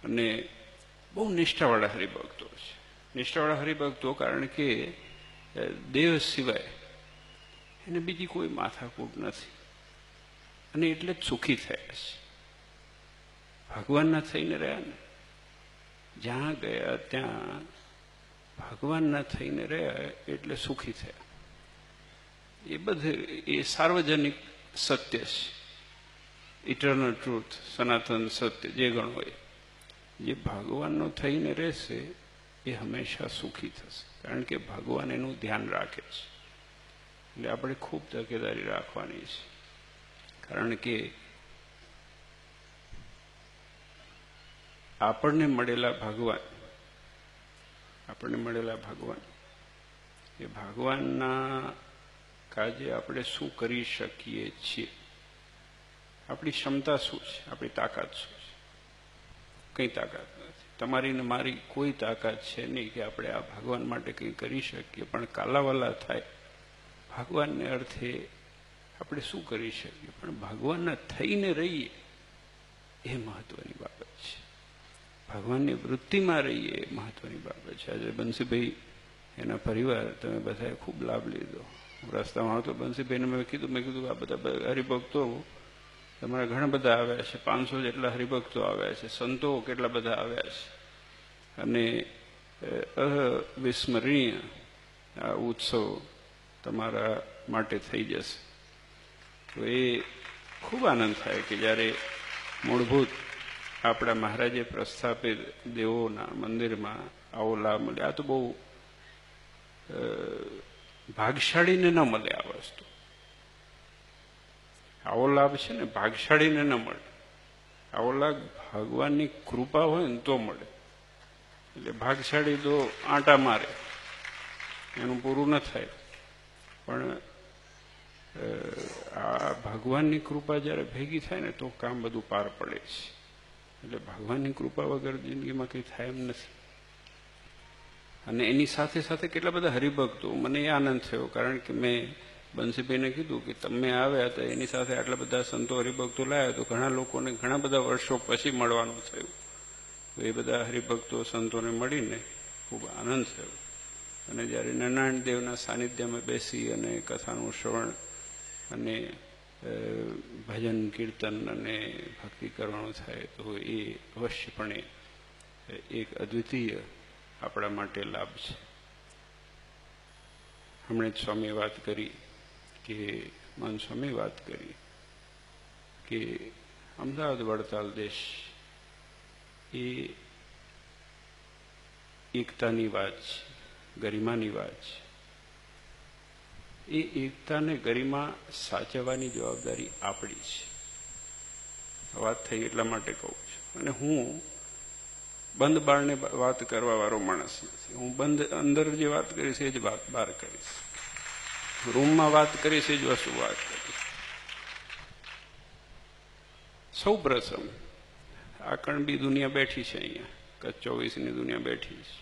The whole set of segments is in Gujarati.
અને બહુ નિષ્ઠાવાળા હરિભક્તો છે. નિષ્ઠાવાળા હરિભક્તો કારણ કે દેવ સિવાય એને બીજી કોઈ માથાકૂટ નથી અને એટલે જ સુખી થયા છે. ભગવાનના થઈને રહ્યા ને, જ્યાં ગયા ત્યાં ભગવાનના થઈને રહ્યા એટલે સુખી થયા. એ બધે એ સાર્વજનિક સત્ય છે, ઇટર્નલ ટ્રુથ, સનાતન સત્ય જે ગણો હોય. જે ભગવાનનો થઈને રહેશે એ હંમેશા સુખી થશે, કારણ કે ભગવાન એનું ધ્યાન રાખે છે. એટલે આપણે ખૂબ તકેદારી રાખવાની છે, કારણ કે આપણને મળેલા ભગવાન એ ભગવાનના કાજે આપણે શું કરી શકીએ છીએ, આપણી ક્ષમતા શું છે, આપણી તાકાત શું છે? કંઈ તાકાત નથી. તમારી ને મારી કોઈ તાકાત છે નહીં કે આપણે આ ભગવાન માટે કંઈ કરી શકીએ. પણ કાલાવાલા થાય ભગવાનને અર્થે આપણે શું કરી શકીએ, પણ ભગવાનના થઈને રહીએ એ મહત્વની બાબત છે. ભગવાનની વૃત્તિમાં રહીએ એ મહત્વની બાબત છે. આજે બંસીભાઈ એના પરિવાર તમે બધાએ ખૂબ લાભ લીધો. રસ્તામાં આવતો બંસીભાઈને મેં કીધું આ બધા હરિભક્તો તમારા ઘણા બધા આવ્યા છે, 500 જેટલા હરિભક્તો આવ્યા છે, સંતો કેટલા બધા આવ્યા છે, અને અવિસ્મરણીય આ ઉત્સવ તમારા માટે થઈ જશે. તો એ ખૂબ આનંદ થાય કે જ્યારે મૂળભૂત આપણા મહારાજે પ્રસ્થાપિત દેવોના મંદિરમાં આવો લાભ મળે. આ તો બહુ ભાગશાળીને ન મળે આ વસ્તુ. આવો લાભ છે ને ભાગશાળીને ન મળે. આવો લાભ ભગવાનની કૃપા હોય ને તો મળે. એટલે ભાગશાળી તો આંટા મારે, એનું પૂરું ન થાય. પણ આ ભગવાનની કૃપા જ્યારે ભેગી થાય ને તો કામ બધું પાર પડે છે. એટલે ભગવાનની કૃપા વગર જિંદગીમાં કંઈ થાય એમ નથી. અને એની સાથે સાથે કેટલા બધા હરિભક્તો, મને એ આનંદ થયો કારણ કે મેં બંસીભાઈને કીધું કે તમે આવ્યા હતા એની સાથે આટલા બધા સંતો હરિભક્તો લાવ્યા તો ઘણા લોકોને ઘણા બધા વર્ષો પછી મળવાનું થયું. તો એ બધા હરિભક્તો સંતોને મળીને ખૂબ આનંદ થયો. અને જ્યારે નારાયણ દેવના સાનિધ્યમાં બેસી અને કથાનું શ્રવણ અને ભજન કીર્તન અને ભક્તિ કરવાનું થાય તો એ અવશ્યપણે એક અદ્વિતીય આપણા માટે લાભ છે. હમણાં જ સ્વામીએ વાત કરી કે મન સ્વામીએ વાત કરી કે અમદાવાદ વડતાલ દેશ એ એકતાની વાત છે, ગરિમાની વાત છે. એ એકતાને ગરિમા સાચવવાની જવાબદારી આપણી છે. વાત થઈ એટલા માટે કહું છું. અને હું બંધ બારણે વાત કરવા વાળો માણસ નથી. હું બંધ અંદર જે વાત કરીશ એ જ વાત બહાર કરીશ. રૂમમાં વાત કરીશ એ જ વસ્તુ વાત કરીશ. સૌ પ્રથમ આ કણબી દુનિયા બેઠી છે, અહીંયા કચ્છ 24ની દુનિયા બેઠી છે.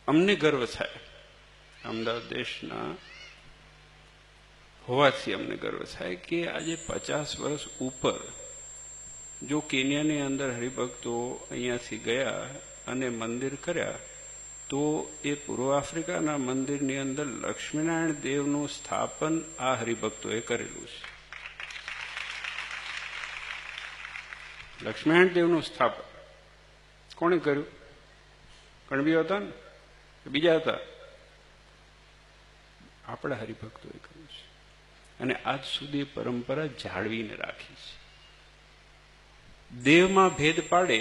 અમને ગર્વ થાય અમદાવાદ દેશના હોવાથી અમને ગર્વ થાય કે આજે 50 વર્ષ ઉપર જો કેન્યાની અંદર હરિભક્તો અહીંયાથી ગયા અને મંદિર કર્યા તો એ પૂર્વ આફ્રિકાના મંદિરની અંદર લક્ષ્મીનારાયણ દેવનું સ્થાપન આ હરિભક્તોએ કરેલું છે. લક્ષ્મીનારાયણ દેવનું સ્થાપન કોણે કર્યું? કણબી હતા ને બીજા હતા? આપણા હરિભક્તોએ કર્યું છે. અને આજ સુધી પરંપરા જાળવીને રાખી છે. દેવમાં ભેદ પાડે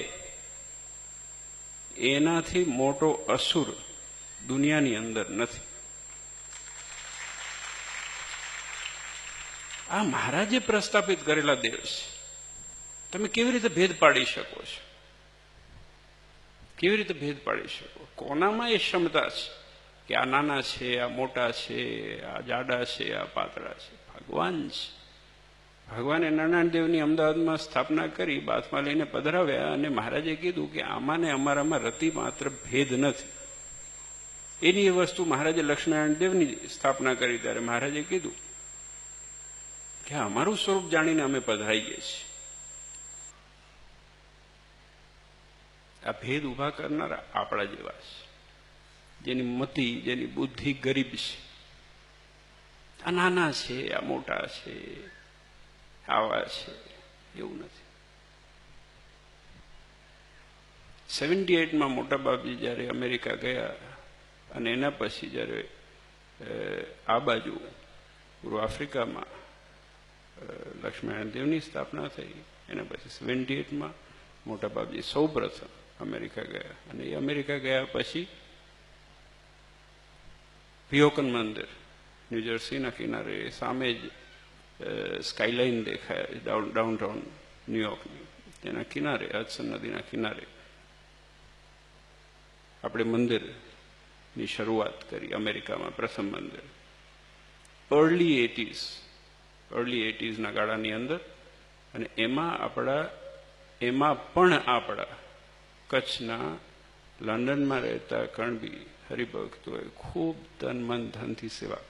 એનાથી મોટો અસુર દુનિયાની અંદર નથી. આ મહારાજે પ્રસ્થાપિત કરેલા દેવ છે. તમે કેવી રીતે ભેદ પાડી શકો છો? કેવી રીતે ભેદ પાડી શકો? કોનામાં એ ક્ષમતા છે કે આ નાના છે, આ મોટા છે, આ જાડા છે, આ પાતળા છે? ભગવાન છે. ભગવાને નારાયણ દેવની અમદાવાદમાં સ્થાપના કરી, બાથમાં લઈને પધરાવ્યા અને મહારાજે કીધું કે આમાં ને અમારામાં રતિ માત્ર ભેદ નથી. એની એ વસ્તુ મહારાજે લક્ષ્મીનારાયણ દેવની સ્થાપના કરી ત્યારે મહારાજે કીધું કે અમારું સ્વરૂપ જાણીને અમે પધરાઈએ છીએ. આ ભેદ ઉભા કરનારા આપણા જેવા છે, જેની મતિ, જેની બુદ્ધિ ગરીબ છે. આ નાના છે, આ મોટા છે, આવા છે, એવું નથી. 78માં મોટા બાપજી જયારે અમેરિકા ગયા અને એના પછી જયારે આ બાજુ પૂર્વ આફ્રિકામાં લક્ષ્મીનારાયણ દેવની સ્થાપના થઈ, એના પછી 78માં મોટા બાપજી સૌ પ્રથમ અમેરિકા ગયા. અને એ અમેરિકા ગયા પછી પિયોકન મંદિર ન્યૂજર્સીના કિનારે સામે જ સ્કાયલાઇન દેખાય ડાઉનટાઉન ન્યુયોર્કની, તેના કિનારે હડસન નદીના કિનારે આપણે મંદિરની શરૂઆત કરી અમેરિકામાં, પ્રથમ મંદિર અર્લી 80s ના ગાળાની અંદર. અને એમાં પણ આપણા કચ્છના લંડનમાં રહેતા કણબી હરિભક્તોએ ખૂબ તન મન ધનથી સેવા કરી.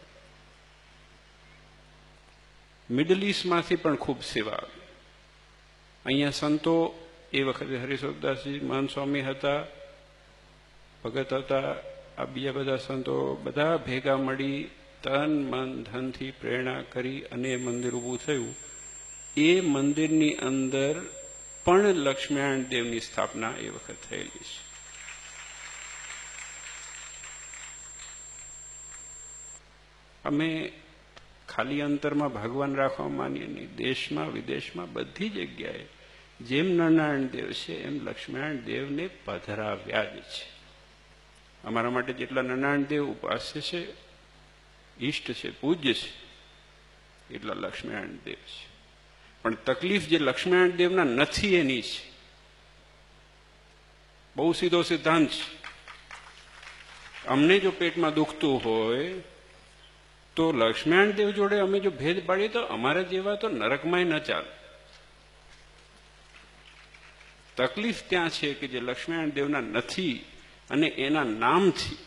મિડલ ઇસ્ટમાંથી પણ ખૂબ સેવા આવી. અહીંયા સંતો એ વખતે હરિસ્વદાસજી મહાન સ્વામી હતા, ભગત હતા, આ બીજા બધા સંતો બધા ભેગા મળી તન મન ધનથી પ્રેરણા કરી અને એ મંદિર ઊભું થયું. એ મંદિરની અંદર પણ લક્ષ્મીનારાયણ દેવની સ્થાપના એ વખત થયેલી છે. અમે ખાલી અંતરમાં ભગવાન રાખવા માનીએ નહીં. દેશમાં વિદેશમાં બધી જગ્યાએ જેમ નરનારાયણ દેવ છે એમ લક્ષ્મીનારાયણ દેવને પધરાવ્યા જ છે. અમારા માટે જેટલા નરનારાયણ દેવ ઉપાસ્ય છે, ઈષ્ટ છે, પૂજ્ય છે, એટલા લક્ષ્મીનારાયણ દેવ છે. પણ તકલીફ જે લક્ષ્મીનારાયણ દેવના નથી એની છે. બહુ સીધો સિદ્ધાંત છે. અમને જો પેટમાં દુખતું હોય તો લક્ષ્મીનારાયણ દેવ જોડે અમે જો ભેદ પાડીએ તો અમારા જેવા તો નરકમાંય ન ચાલે. તકલીફ ત્યાં છે કે જે લક્ષ્મીનારાયણ દેવના નથી અને એના નામથી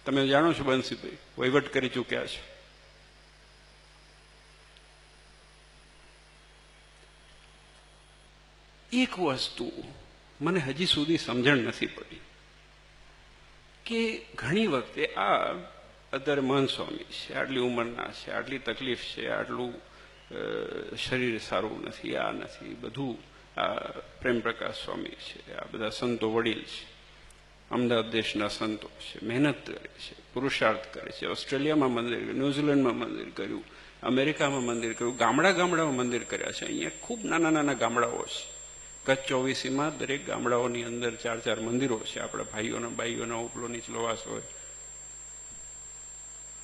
તમે જાણો છો બંસીભાઈ, વહીવટ કરી ચૂક્યા છો. એક વસ્તુ મને હજી સુધી સમજણ નથી પડી કે ઘણી વખતે આ અત્યારે મહંત સ્વામી છે, આટલી ઉંમરના છે, આટલી તકલીફ છે, આટલું શરીર સારું નથી, આ નથી, બધું આ પ્રેમ પ્રકાશ સ્વામી છે, આ બધા સંતો વડીલ છે, અમદાવાદ દેશના સંતો છે, મહેનત કરે છે, પુરુષાર્થ કરે છે. ઓસ્ટ્રેલિયામાં મંદિર કર્યું, ન્યુઝીલેન્ડમાં મંદિર કર્યું, અમેરિકામાં મંદિર કર્યું, ગામડામાં મંદિર કર્યા છે. અહીંયા ખૂબ નાના નાના ગામડાઓ છે. કચ્છ 24માં દરેક ગામડાઓની અંદર 4-4 મંદિરો છે. આપણા ભાઈઓના બાઈઓના ઉપલો નીચલો વાસ હોય.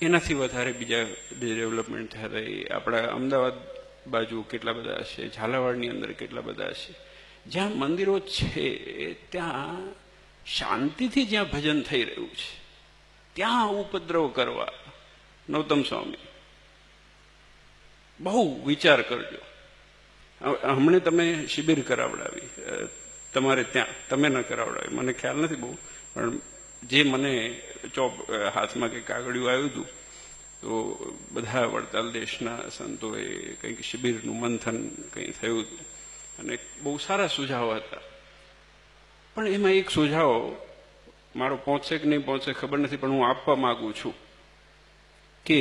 એનાથી વધારે બીજા ડેવલપમેન્ટ થયા. આપણા અમદાવાદ બાજુ કેટલા બધા છે, ઝાલાવાડની અંદર કેટલા બધા છે. જ્યાં મંદિરો છે ત્યાં શાંતિથી જ્યાં ભજન થઈ રહ્યું છે ત્યાં ઉપદ્રવ કરવા, નૌતમ સ્વામી બહુ વિચાર કરજો. હમણે તમે શિબિર કરાવડાવી તમારે ત્યાં, તમે ન કરાવડાવી મને ખ્યાલ નથી બહુ, પણ જે મને હાથમાં કંઈક કાગળિયું આવ્યું હતું તો બધા વડતાલ દેશના સંતોએ કંઈક શિબિરનું મંથન કંઈ થયું હતું અને બહુ સારા સુઝાવ હતા. પણ એમાં એક સુઝાવ મારો પહોંચે કે નહીં પહોંચે ખબર નથી, પણ હું આપવા માંગુ છું કે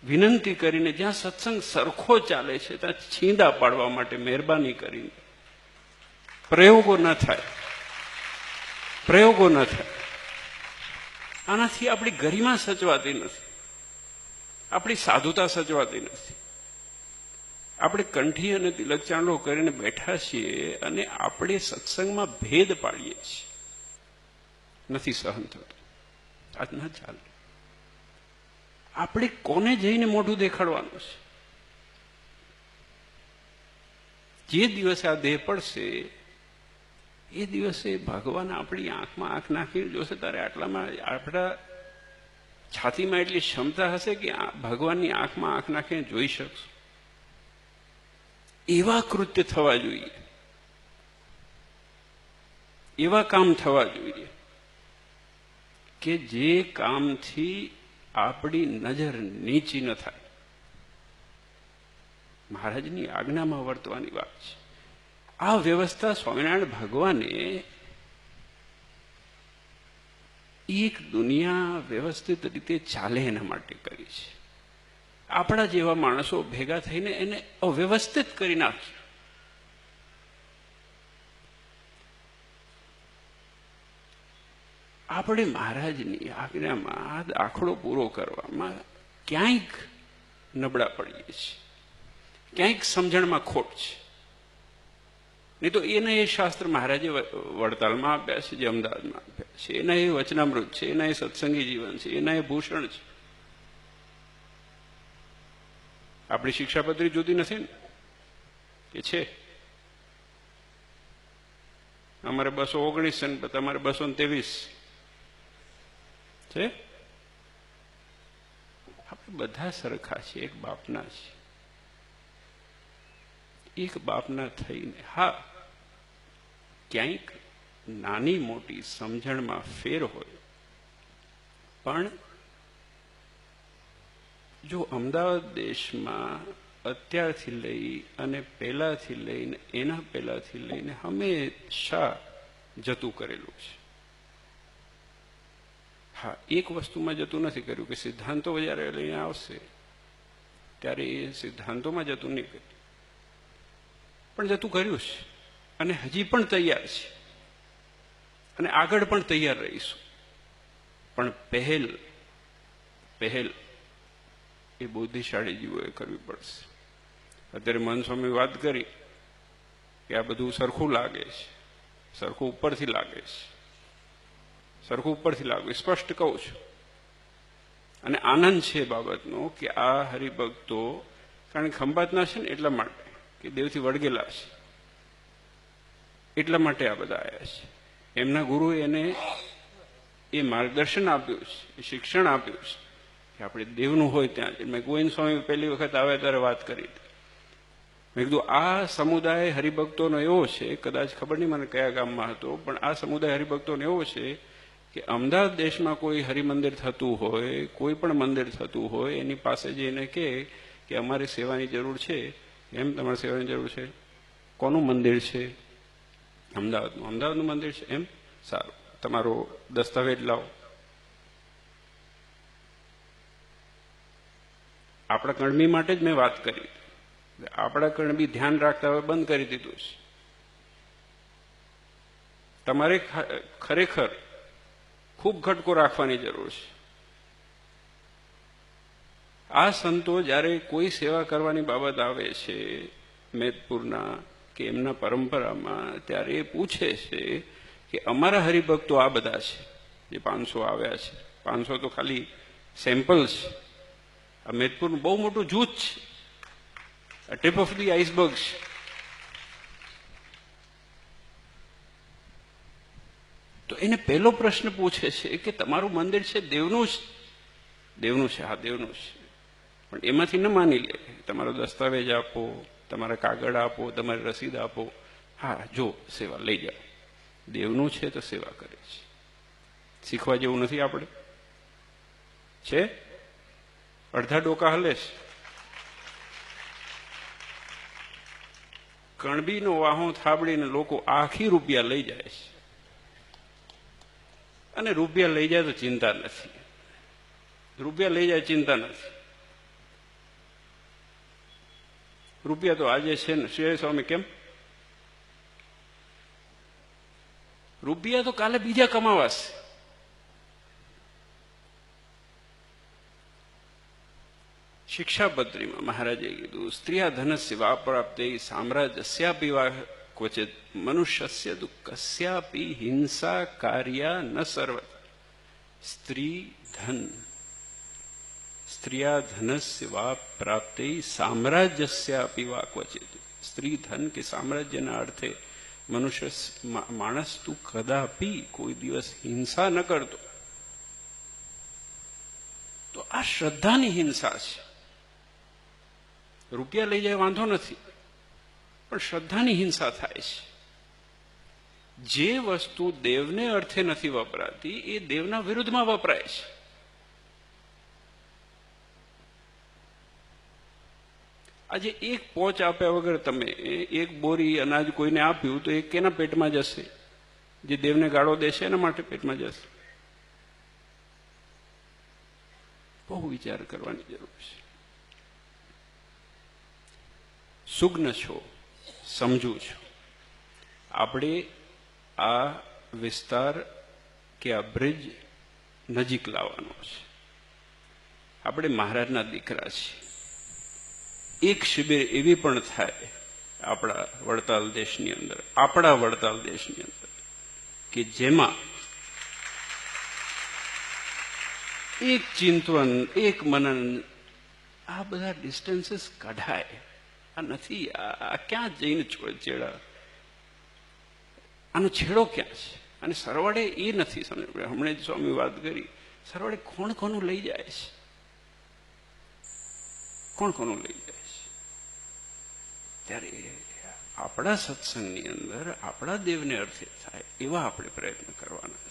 વિનંતી કરીને જ્યાં સત્સંગ સરખો ચાલે છે ત્યાં છીંડા પાડવા માટે મહેરબાની કરીને પ્રયોગો ન થાય. આનાથી આપણી ગરિમા સચવાતી નથી, આપણી સાધુતા સચવાતી નથી. આપણે કંઠી અને તિલક ચાંદલો કરીને બેઠા છીએ અને આપણે સત્સંગમાં ભેદ પાડીએ છીએ. નથી સહન થતું, આ ના ચાલે. આપણે કોને જઈને મોઢું દેખાડવાનું છે? જે દિવસે આ દેહ પડશે એ દિવસે ભગવાન આપણી આંખમાં આંખ નાખીને જોશે, ત્યારે આટલામાં આપણા છાતીમાં એટલી ક્ષમતા હશે કે ભગવાનની આંખમાં આંખ નાખીને જોઈ શકશું. એવા કૃત્ય થવા જોઈએ, એવા કામ થવા જોઈએ કે જે કામથી આપણી નજર નીચી ન થાય. મહારાજની આજ્ઞામાં વર્તવાની વાત છે. આ વ્યવસ્થા સ્વામિનારાયણ ભગવાને એક દુનિયા વ્યવસ્થિત રીતે ચાલે એના માટે કરી છે. આપણા જેવા માણસો ભેગા થઈને એને અવ્યવસ્થિત કરી નાખી. આપણે મહારાજની આજ્ઞામાં દાખલો પૂરો કરવામાં ક્યાંક નબળા પડીએ છીએ, ક્યાંક સમજણમાં ખોટ છે. નહીં તો એના એ શાસ્ત્ર મહારાજે વડતાલમાં આપ્યા છે, જે અમદાવાદમાં આપ્યા છે, એના એ વચનામૃત છે, એના એ સત્સંગી જીવન છે, એના એ ભૂષણ છે. આપણી શિક્ષાપત્રી જુદી નથી ને, કે છે અમારે 219 છે, તમારે 223 છે. આપણે બધા સરખા છીએ, એક બાપના છીએ. એક બાપના થઈને હા ક્યાંક નાની મોટી સમજણમાં ફેર હોય, પણ જો અમદાવાદ દેશમાં અત્યારથી લઈ અને પહેલાથી લઈને એના પહેલાથી લઈને હંમેશા જતું કરેલું છે. હા, એક વસ્તુમાં જતું નથી કર્યું કે સિદ્ધાંતો જ્યારે લઈને આવશે ત્યારે એ સિદ્ધાંતોમાં જતું નહીં કર્યું, પણ જતું કર્યું છે અને હજી પણ તૈયાર છે અને આગળ પણ તૈયાર રહીશું. પણ પહેલ એ બુદ્ધિશાળી જીવોએ કરવી પડશે. અત્યારે મન સ્વામી વાત કરી કે આ બધું સરખું લાગે છે, સરખું ઉપરથી લાગે છે, સરખું ઉપરથી લાગે, સ્પષ્ટ કહું છું. અને આનંદ છે બાબતનો કે આ હરિભક્તો કારણ કે ખંભાતના છે ને એટલા માટે કે દેવથી વળગેલા છે, એટલા માટે આ બધા આવ્યા છે. એમના ગુરુએ એને એ માર્ગદર્શન આપ્યું છે, એ શિક્ષણ આપ્યું છે કે આપણે દેવનું હોય ત્યાં જ. મેં ગોવિંદ સ્વામી પહેલી વખત આવ્યા ત્યારે વાત કરી હતી. મેં કીધું આ સમુદાય હરિભક્તોનો એવો છે, કદાચ ખબર નહીં મને કયા ગામમાં હતો, પણ આ સમુદાય હરિભક્તોનો એવો છે કે અમદાવાદ દેશમાં કોઈ હરિમંદિર થતું હોય, કોઈ પણ મંદિર થતું હોય, એની પાસે જઈને કે અમારી સેવાની જરૂર છે. એમ તમારે સેવાની જરૂર છે? કોનું મંદિર છે? અમદાવાદનું મંદિર છે. એમ સારું, તમારો દસ્તાવેજ લાવો. આપણા કણબી માટે જ મેં વાત કરી. આપણા કણબી ધ્યાન રાખતા હવે બંધ કરી દીધું છે. તમારે ખરેખર ખૂબ ઘટકો રાખવાની જરૂર છે. આ સંતો જ્યારે કોઈ સેવા કરવાની બાબત આવે છે મેદપુરના કે એમના પરંપરામાં, ત્યારે એ પૂછે છે કે અમારા હરિભક્તો આ બધા છે જે 500 આવ્યા છે. 500 તો ખાલી સેમ્પલ છે. આ મેદપુરનું બહુ મોટું જૂથ છે, આ ટીપ ઓફ ધી આઈસબર્ગ છે. તો એને પહેલો પ્રશ્ન પૂછે છે કે તમારું મંદિર છે દેવનું છે? દેવનું છે. હા, દેવનું છે. પણ એમાંથી ન માની લે. તમારો દસ્તાવેજ આપો, તમારા કાગળ આપો, તમારી રસીદ આપો. હા, જો સેવા લઈ જાઓ. દેવનું છે તો સેવા કરે છે. શીખવા જેવું નથી આપણે? છે અડધા ડોકા હલે છે. કણબીનો વાહો થાબડીને લોકો આખી રૂપિયા લઈ જાય છે. અને રૂપિયા લઈ જાય તો ચિંતા નથી. રૂપિયા લઈ જાય ચિંતા નથી. રૂપિયા તો આજે છે ને. શ્રી સ્વામી કેમ? રૂપિયા તો કાલે બીજા કમાવાશે. શિક્ષાપત્રીમાં મહારાજે કીધું સ્ત્રીયા ધનસ્ય વા પ્રાપ્તે સામ્રાજ્યસ્યાપી વા ક્વચિત મનુષ્યસ્ય દુઃખસ્યાપી હિંસા કાર્યા ન સર્વથા. સ્ત્રી ધન સ્ત્રીયા ધનસ્ય વા પ્રાપ્તે સામ્રાજ્યસ્યાપી વા ક્વચિત. સ્ત્રી ધન કે સામ્રાજ્યના અર્થે મનુષ્ય માણસ તું કદાપી કોઈ દિવસ હિંસા ન કરતો. તો આ શ્રદ્ધાની હિંસા છે. રૂપિયા લઈ જાય વાંધો નથી, પણ શ્રદ્ધાની હિંસા થાય છે. જે વસ્તુ દેવને અર્થે નથી વપરાતી એ દેવના વિરુદ્ધમાં વપરાય છે. આજે એક પોચ આપ્યા વગર તમે એક બોરી અનાજ કોઈને આપ્યું તો એ કેના પેટમાં જશે? જે દેવને ગાળો દેશે એના માટે પેટમાં જશે. બહુ વિચાર કરવાની જરૂર છે. સુજ્ઞ છો, સમજુ છો. આપણે આ વિસ્તાર કે આ બ્રિજ નજીક લાવવાનો છે. આપણે મહારાજના દીકરા છીએ. એક શિબિર એવી પણ થાય આપણા વડતાલ દેશની અંદર, કે જેમાં એક ચિંતન, એક મનન, આ બધા ડિસ્ટન્સીસ કઢાય. આ નથી, આ ક્યાં જઈને છેડા, આનો છેડો ક્યાં છે? અને સરવાળે એ નથી સમજ. હમણાં જ સ્વામી વાત કરી, સરવાળે કોણ કોનું લઈ જાય છે, કોણ કોનું લઈ જાય છે. ત્યારે આપણા સત્સંગની અંદર આપણા દેવને અર્થે થાય એવા આપણે પ્રયત્ન કરવાના.